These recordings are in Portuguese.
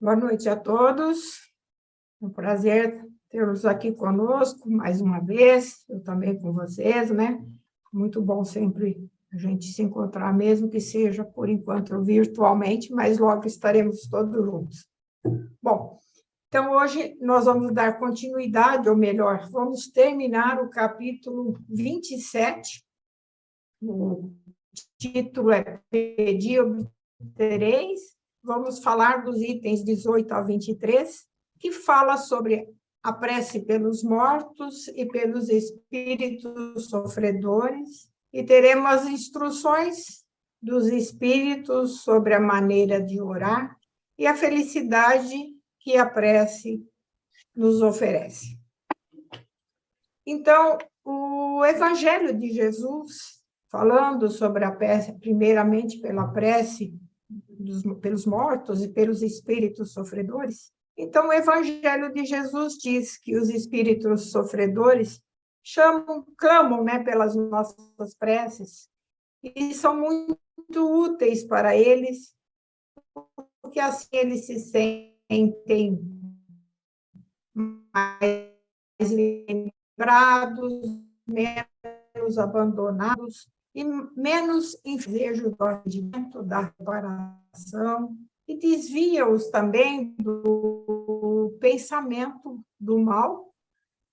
Boa noite a todos. É um prazer tê-los aqui conosco mais uma vez, eu também com vocês, né? Muito bom sempre a gente se encontrar, mesmo que seja por enquanto virtualmente, mas logo estaremos todos juntos. Bom, então hoje nós vamos dar continuidade, ou melhor, vamos terminar o capítulo 27. O título é Pedi e obtereis. Vamos falar dos itens 18 a 23, que fala sobre a prece pelos mortos e pelos espíritos sofredores, e teremos as instruções dos espíritos sobre a maneira de orar e a felicidade que a prece nos oferece. Então, o Evangelho de Jesus, falando sobre a prece, primeiramente pela prece pelos mortos e pelos espíritos sofredores. Então, o Evangelho de Jesus diz que os espíritos sofredores clamam, né, pelas nossas preces, e são muito úteis para eles, porque assim eles se sentem mais lembrados, menos abandonados, e menos em desejo do arrependimento, da reparação, e desvia-os também do pensamento do mal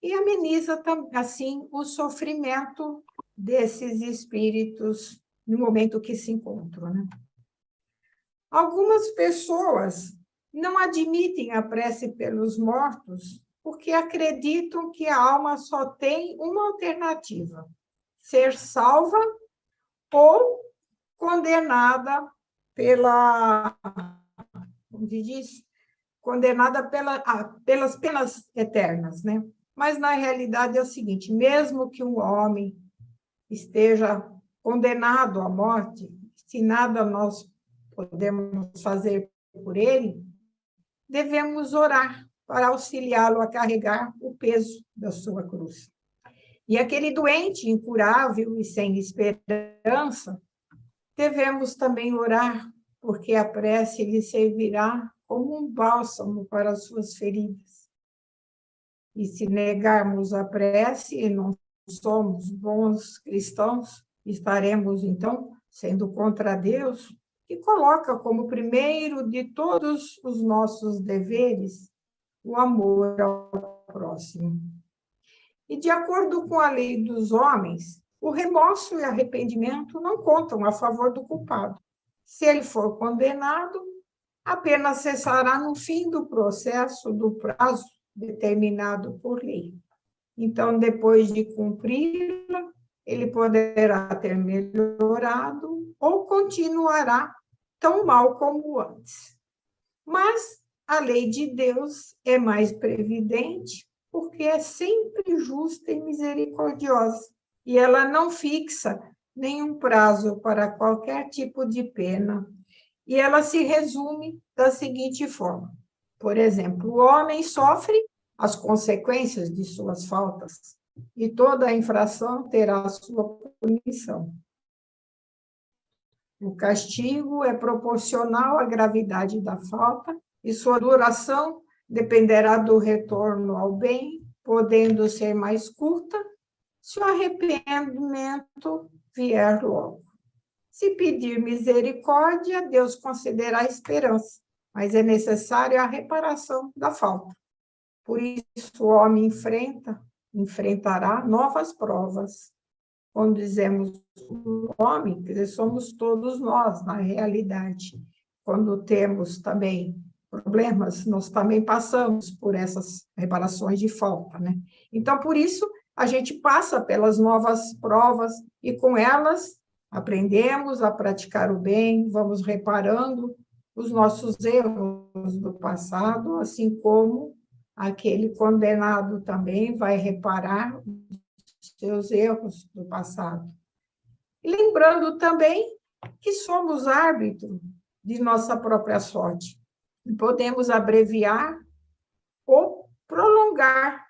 e ameniza, assim, o sofrimento desses espíritos no momento que se encontram, né? Algumas pessoas não admitem a prece pelos mortos porque acreditam que a alma só tem uma alternativa: ser salva ou condenada como se diz, condenada pelas penas eternas, né? Mas, na realidade, é o seguinte: mesmo que um homem esteja condenado à morte, se nada nós podemos fazer por ele, devemos orar para auxiliá-lo a carregar o peso da sua cruz. E aquele doente incurável e sem esperança, devemos também orar, porque a prece lhe servirá como um bálsamo para as suas feridas. E se negarmos a prece e não somos bons cristãos, estaremos, então, sendo contra Deus, que coloca como primeiro de todos os nossos deveres o amor ao próximo. E, de acordo com a lei dos homens, o remorso e arrependimento não contam a favor do culpado. Se ele for condenado, a pena cessará no fim do processo do prazo determinado por lei. Então, depois de cumpri-la, ele poderá ter melhorado ou continuará tão mal como antes. Mas a lei de Deus é mais previdente, porque é sempre justa e misericordiosa, e ela não fixa nenhum prazo para qualquer tipo de pena, e ela se resume da seguinte forma: por exemplo, o homem sofre as consequências de suas faltas, e toda infração terá a sua punição. O castigo é proporcional à gravidade da falta, e sua duração dependerá do retorno ao bem, podendo ser mais curta se o arrependimento vier logo. Se pedir misericórdia, Deus concederá esperança, mas é necessária a reparação da falta. Por isso, o homem enfrentará novas provas. Quando dizemos o homem, quer dizer, somos todos nós, na realidade. Quando temos também problemas, nós também passamos por essas reparações de falta, né? Então, por isso, a gente passa pelas novas provas e, com elas, aprendemos a praticar o bem, vamos reparando os nossos erros do passado, assim como aquele condenado também vai reparar seus erros do passado. E lembrando também que somos árbitro de nossa própria sorte. E podemos abreviar ou prolongar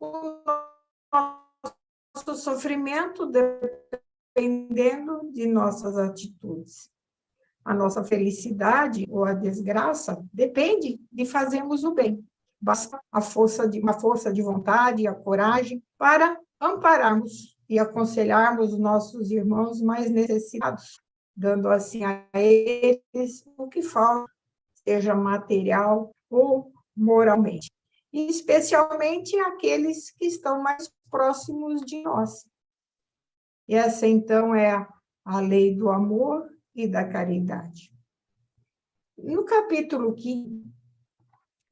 o nosso sofrimento dependendo de nossas atitudes. A nossa felicidade ou a desgraça depende de fazermos o bem. Basta uma força de vontade, a coragem para ampararmos e aconselharmos os nossos irmãos mais necessitados, dando assim a eles o que falta, seja material ou moralmente, e especialmente aqueles que estão mais próximos de nós. E essa, então, é a lei do amor e da caridade. No capítulo 15,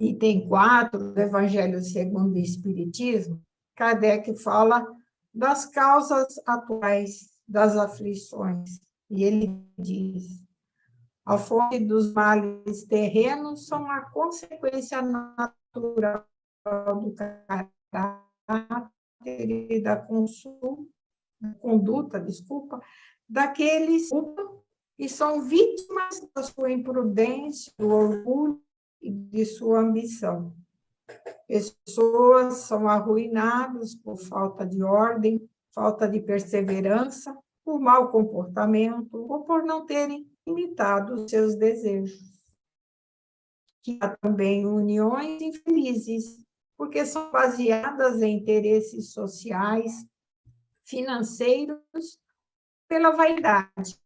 item 4 do Evangelho segundo o Espiritismo, Kardec fala das causas atuais das aflições. E ele diz: a fonte dos males terrenos são a consequência natural do caráter e da conduta, daqueles que são vítimas da sua imprudência, do orgulho e de sua ambição. Pessoas são arruinadas por falta de ordem, falta de perseverança, por mau comportamento ou por não terem limitado os seus desejos. Que há também uniões infelizes, porque são baseadas em interesses sociais, financeiros, pela vaidade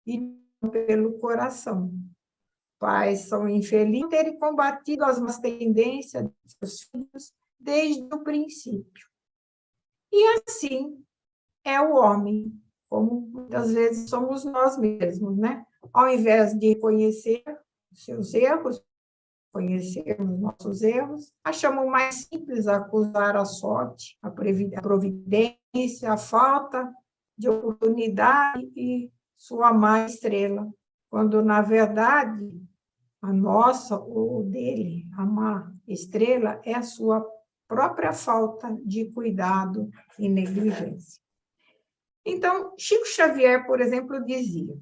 e não pelo coração. Pais são infelizes por terem combatido as más tendências de seus filhos desde o princípio. E assim é o homem, como muitas vezes somos nós mesmos, né? Ao invés de conhecer os seus erros, conhecermos nossos erros, achamos mais simples acusar a sorte, a providência, a falta de oportunidade e sua má estrela, quando, na verdade, a nossa ou dele, a má estrela, é a sua própria falta de cuidado e negligência. Então, Chico Xavier, por exemplo, dizia: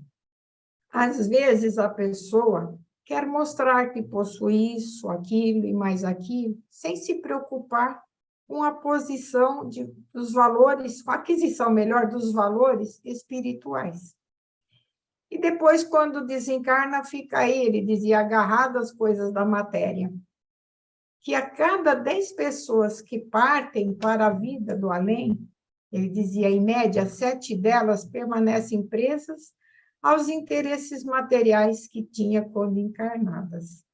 às vezes a pessoa quer mostrar que possui isso, aquilo e mais aquilo, sem se preocupar com a posição dos valores, com a aquisição, melhor, dos valores espirituais. E depois, quando desencarna, fica aí, ele dizia, agarrado às coisas da matéria. Que a cada 10 pessoas que partem para a vida do além, ele dizia, em média, 7 delas permanecem presas aos interesses materiais que tinha quando encarnadas.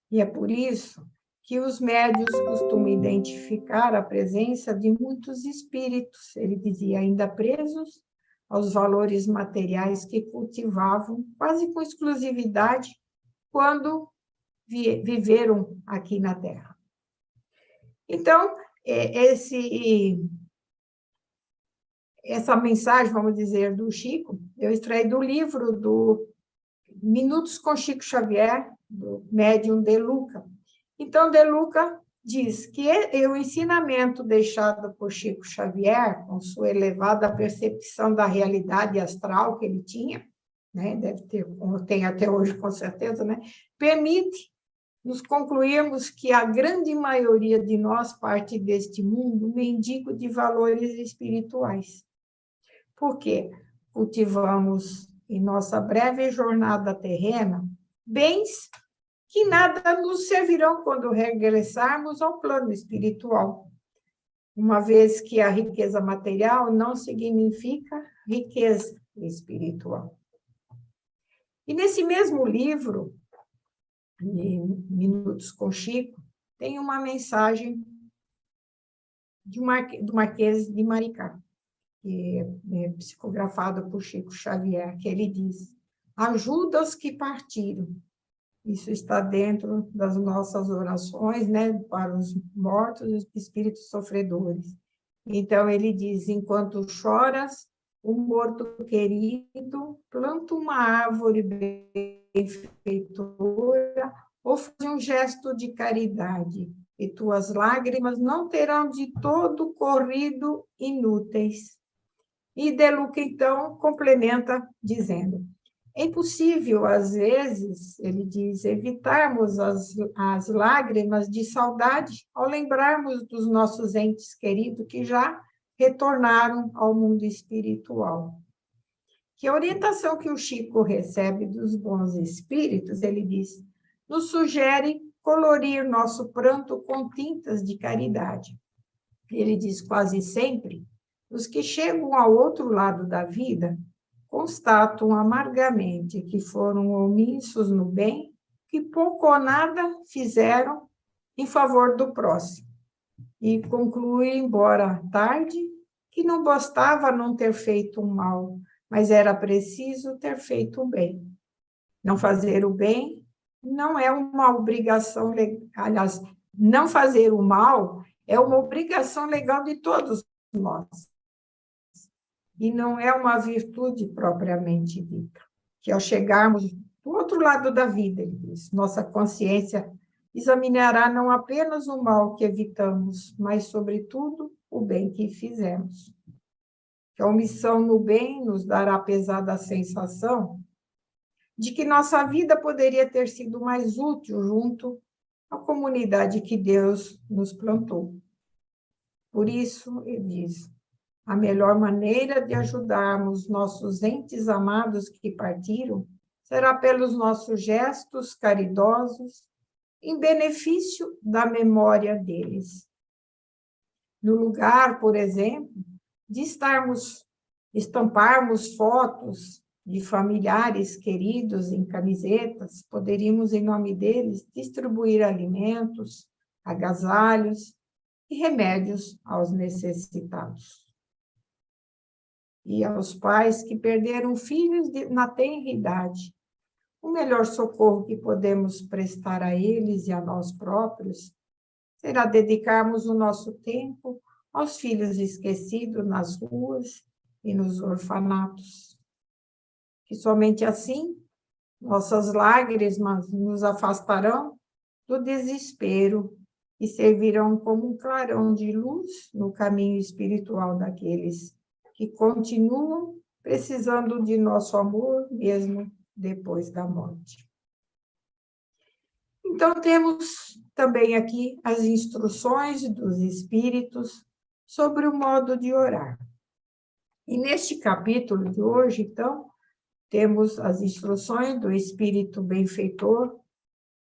E é por isso que os médiuns costumam identificar a presença de muitos espíritos, ele dizia, ainda presos aos valores materiais que cultivavam quase com exclusividade quando viveram aqui na Terra. Então, essa mensagem, vamos dizer, do Chico, eu extraí do livro do Minutos com Chico Xavier, do médium De Luca. Então, De Luca diz que o ensinamento deixado por Chico Xavier, com sua elevada percepção da realidade astral que ele tinha, né, deve ter, como tem até hoje, com certeza, né, permite nos concluirmos que a grande maioria de nós parte deste mundo mendigo de valores espirituais. Por quê? Cultivamos, em nossa breve jornada terrena, bens que nada nos servirão quando regressarmos ao plano espiritual, uma vez que a riqueza material não significa riqueza espiritual. E nesse mesmo livro, Minutos com Chico, tem uma mensagem do Marquês de Maricá, que é psicografado por Chico Xavier, que ele diz: ajuda os que partiram. Isso está dentro das nossas orações, né, para os mortos e os espíritos sofredores. Então, ele diz: enquanto choras, o morto querido, planta uma árvore benfeitora ou faz um gesto de caridade, e tuas lágrimas não terão de todo corrido inúteis. E De Luca, então, complementa dizendo: é impossível, às vezes, ele diz, evitarmos as lágrimas de saudade ao lembrarmos dos nossos entes queridos que já retornaram ao mundo espiritual. que a orientação que o Chico recebe dos bons espíritos, ele diz, nos sugere colorir nosso pranto com tintas de caridade. Ele diz quase sempre, os que chegam ao outro lado da vida constatam amargamente que foram omissos no bem, que pouco ou nada fizeram em favor do próximo. E conclui, embora tarde, que não bastava não ter feito um mal, mas era preciso ter feito o bem. Não fazer o bem não é uma obrigação legal, aliás, não fazer o mal é uma obrigação legal de todos nós. E não é uma virtude propriamente dita, que ao chegarmos do outro lado da vida, ele diz, nossa consciência examinará não apenas o mal que evitamos, mas, sobretudo, o bem que fizemos. Que a omissão no bem nos dará a pesada sensação de que nossa vida poderia ter sido mais útil junto à comunidade que Deus nos plantou. Por isso, ele diz, a melhor maneira de ajudarmos nossos entes amados que partiram será pelos nossos gestos caridosos, em benefício da memória deles. No lugar, por exemplo, de estamparmos fotos de familiares queridos em camisetas, poderíamos, em nome deles, distribuir alimentos, agasalhos e remédios aos necessitados. E aos pais que perderam filhos na tenra idade, o melhor socorro que podemos prestar a eles e a nós próprios será dedicarmos o nosso tempo aos filhos esquecidos nas ruas e nos orfanatos. Que somente assim nossas lágrimas nos afastarão do desespero e servirão como um clarão de luz no caminho espiritual daqueles que continuam precisando de nosso amor mesmo depois da morte. Então, temos também aqui as instruções dos espíritos sobre o modo de orar. E neste capítulo de hoje, então, temos as instruções do espírito benfeitor,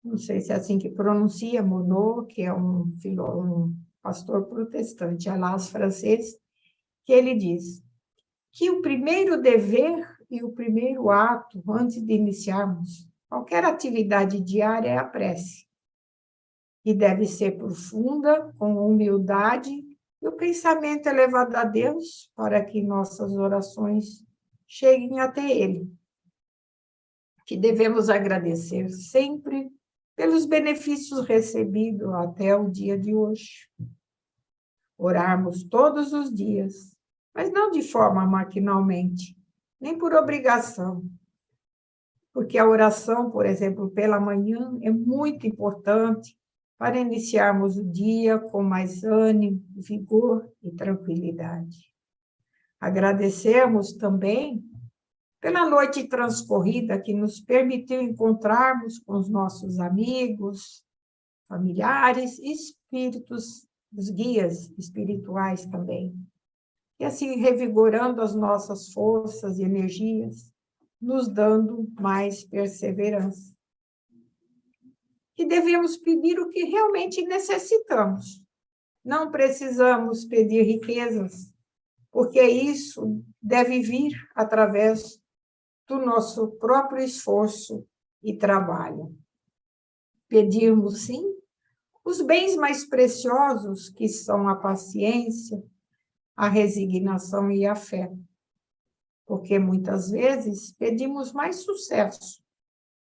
não sei se é assim que pronuncia, Monod, que é um pastor protestante, alas francês, que ele diz que o primeiro dever e o primeiro ato, antes de iniciarmos qualquer atividade diária, é a prece. E deve ser profunda, com humildade, e o pensamento elevado a Deus, para que nossas orações cheguem até Ele. Que devemos agradecer sempre pelos benefícios recebidos até o dia de hoje. Orarmos todos os dias, mas não de forma maquinalmente, nem por obrigação. Porque a oração, por exemplo, pela manhã, é muito importante para iniciarmos o dia com mais ânimo, vigor e tranquilidade. Agradecemos também pela noite transcorrida que nos permitiu encontrarmos com os nossos amigos, familiares e espíritos, os guias espirituais também. E assim revigorando as nossas forças e energias, nos dando mais perseverança. Que devemos pedir o que realmente necessitamos. Não precisamos pedir riquezas, porque isso deve vir através do nosso próprio esforço e trabalho. Pedirmos, sim, os bens mais preciosos, que são a paciência, a resignação e a fé. Porque muitas vezes pedimos mais sucesso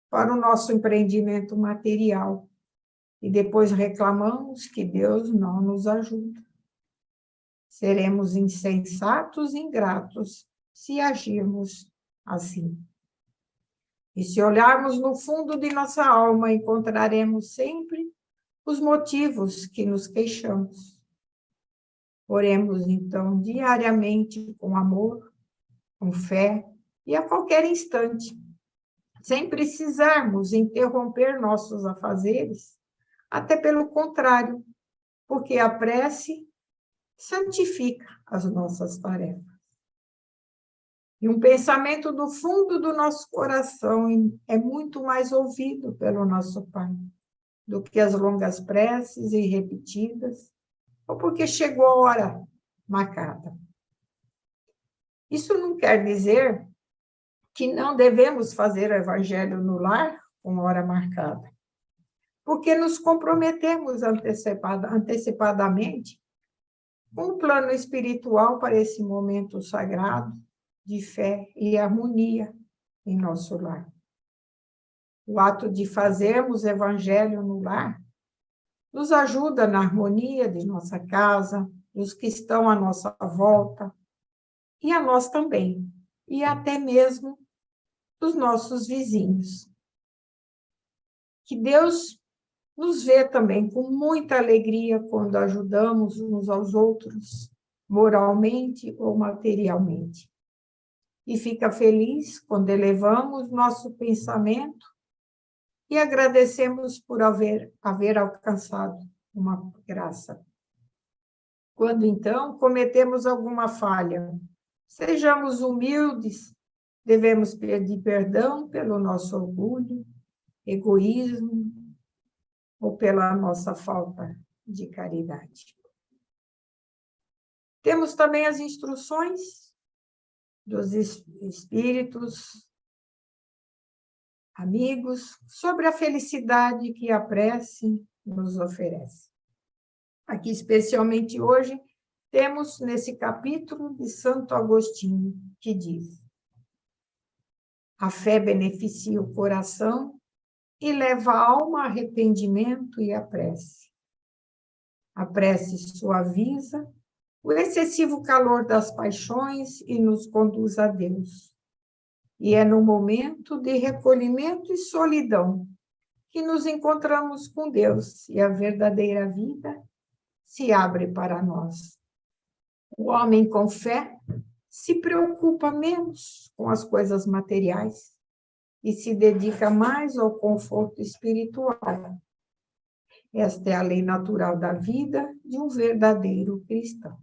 para o nosso empreendimento material e depois reclamamos que Deus não nos ajuda. Seremos insensatos e ingratos se agirmos assim. E se olharmos no fundo de nossa alma, encontraremos sempre os motivos que nos queixamos. Oremos, então, diariamente com amor, com fé e a qualquer instante, sem precisarmos interromper nossos afazeres, até pelo contrário, porque a prece santifica as nossas tarefas. E um pensamento do fundo do nosso coração é muito mais ouvido pelo nosso Pai do que as longas preces e repetidas, ou porque chegou a hora marcada. Isso não quer dizer que não devemos fazer o evangelho no lar com hora marcada, porque nos comprometemos antecipadamente com o plano espiritual para esse momento sagrado de fé e harmonia em nosso lar. O ato de fazermos evangelho no lar nos ajuda na harmonia de nossa casa, dos que estão à nossa volta, e a nós também, e até mesmo dos nossos vizinhos. Que Deus nos vê também com muita alegria quando ajudamos uns aos outros, moralmente ou materialmente. E fica feliz quando elevamos nosso pensamento e agradecemos por haver alcançado uma graça. Quando, então, cometemos alguma falha, sejamos humildes, devemos pedir perdão pelo nosso orgulho, egoísmo ou pela nossa falta de caridade. Temos também as instruções dos espíritos amigos sobre a felicidade que a prece nos oferece. Aqui, especialmente hoje, temos nesse capítulo de Santo Agostinho, que diz: a fé beneficia o coração e leva a alma a arrependimento e a prece. A prece suaviza o excessivo calor das paixões e nos conduz a Deus. E é no momento de recolhimento e solidão que nos encontramos com Deus e a verdadeira vida se abre para nós. O homem com fé se preocupa menos com as coisas materiais e se dedica mais ao conforto espiritual. Esta é a lei natural da vida de um verdadeiro cristão.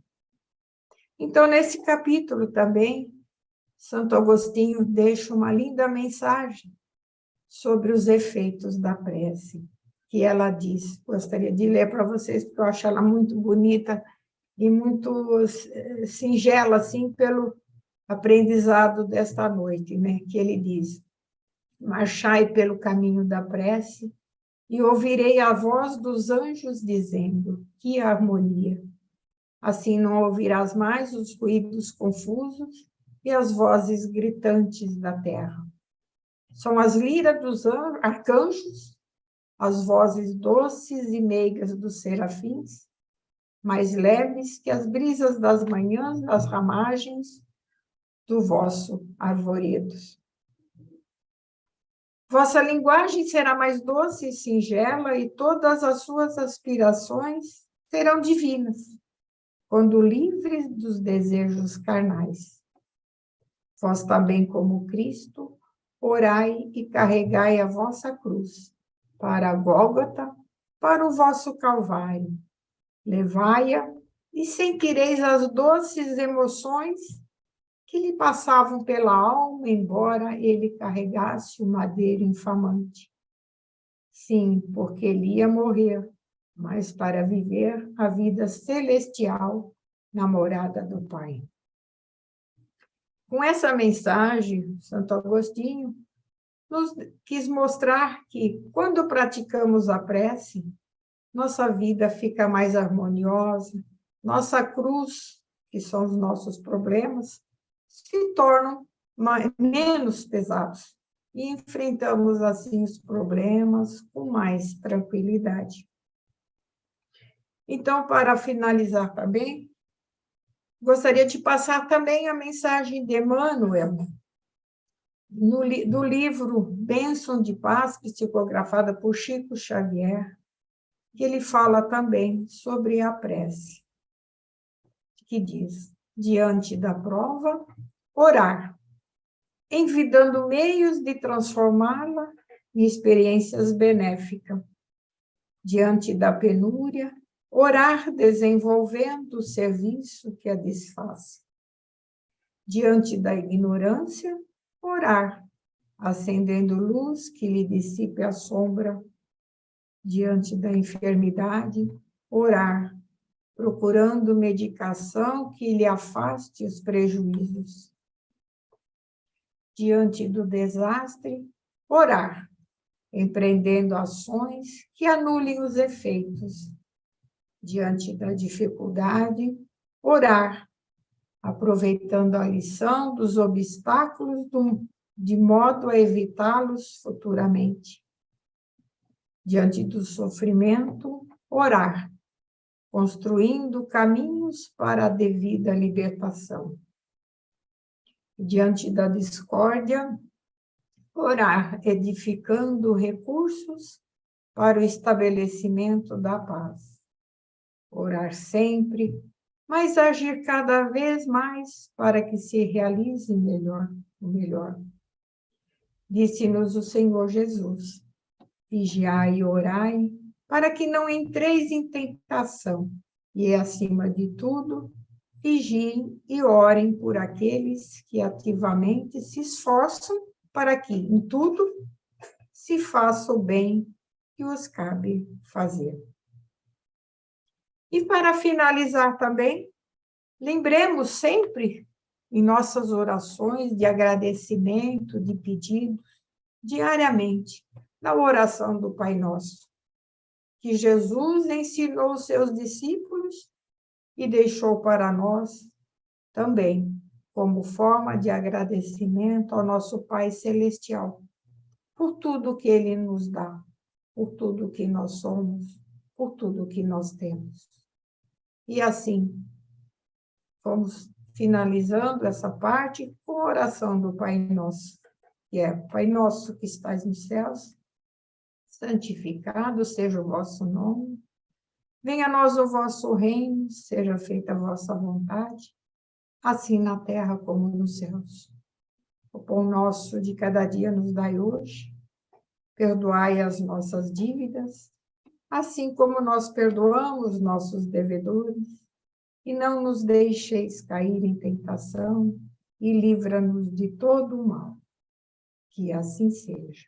Então, nesse capítulo também, Santo Agostinho deixa uma linda mensagem sobre os efeitos da prece, que ela diz, gostaria de ler para vocês, porque eu acho ela muito bonita e muito singela, assim, pelo aprendizado desta noite, né? Que ele diz: marchai pelo caminho da prece e ouvirei a voz dos anjos dizendo: que harmonia! Assim não ouvirás mais os ruídos confusos e as vozes gritantes da terra. São as liras dos arcanjos, as vozes doces e meigas dos serafins, mais leves que as brisas das manhãs das ramagens do vosso arvoredos. Vossa linguagem será mais doce e singela, e todas as suas aspirações serão divinas, quando livres dos desejos carnais. Vós também, como Cristo, orai e carregai a vossa cruz para a Gólgota, para o vosso Calvário. Levai-a e sentireis as doces emoções que lhe passavam pela alma, embora ele carregasse o madeiro infamante. Sim, porque ele ia morrer, mas para viver a vida celestial na morada do Pai. Com essa mensagem, Santo Agostinho nos quis mostrar que, quando praticamos a prece, nossa vida fica mais harmoniosa, nossa cruz, que são os nossos problemas, se tornam menos pesados e enfrentamos, assim, os problemas com mais tranquilidade. Então, para finalizar também, gostaria de passar também a mensagem de Emmanuel, do livro Bênção de Paz, psicografada por Chico Xavier, que ele fala também sobre a prece, que diz: diante da prova, orar, envidando meios de transformá-la em experiências benéficas. Diante da penúria, orar desenvolvendo o serviço que a desfaz. Diante da ignorância, orar, acendendo luz que lhe dissipe a sombra. Diante da enfermidade, orar, procurando medicação que lhe afaste os prejuízos. Diante do desastre, orar, empreendendo ações que anulem os efeitos. Diante da dificuldade, orar, aproveitando a lição dos obstáculos de modo a evitá-los futuramente. Diante do sofrimento, orar, construindo caminhos para a devida libertação. Diante da discórdia, orar, edificando recursos para o estabelecimento da paz. Orar sempre, mas agir cada vez mais para que se realize o melhor. Disse-nos o Senhor Jesus: vigiai e orai, para que não entreis em tentação, e, acima de tudo, vigiem e orem por aqueles que ativamente se esforçam para que, em tudo, se faça o bem que os cabe fazer. E para finalizar também, lembremos sempre em nossas orações de agradecimento, de pedidos, diariamente, na oração do Pai Nosso, que Jesus ensinou aos seus discípulos e deixou para nós também, como forma de agradecimento ao nosso Pai Celestial, por tudo que Ele nos dá, por tudo que nós somos, por tudo que nós temos. E assim, vamos finalizando essa parte com a oração do Pai Nosso, que é: Pai Nosso que estais nos céus, santificado seja o vosso nome, venha a nós o vosso reino, seja feita a vossa vontade, assim na terra como nos céus. O pão nosso de cada dia nos dai hoje, perdoai as nossas dívidas, assim como nós perdoamos nossos devedores, e não nos deixeis cair em tentação, e livra-nos de todo o mal. Que assim seja.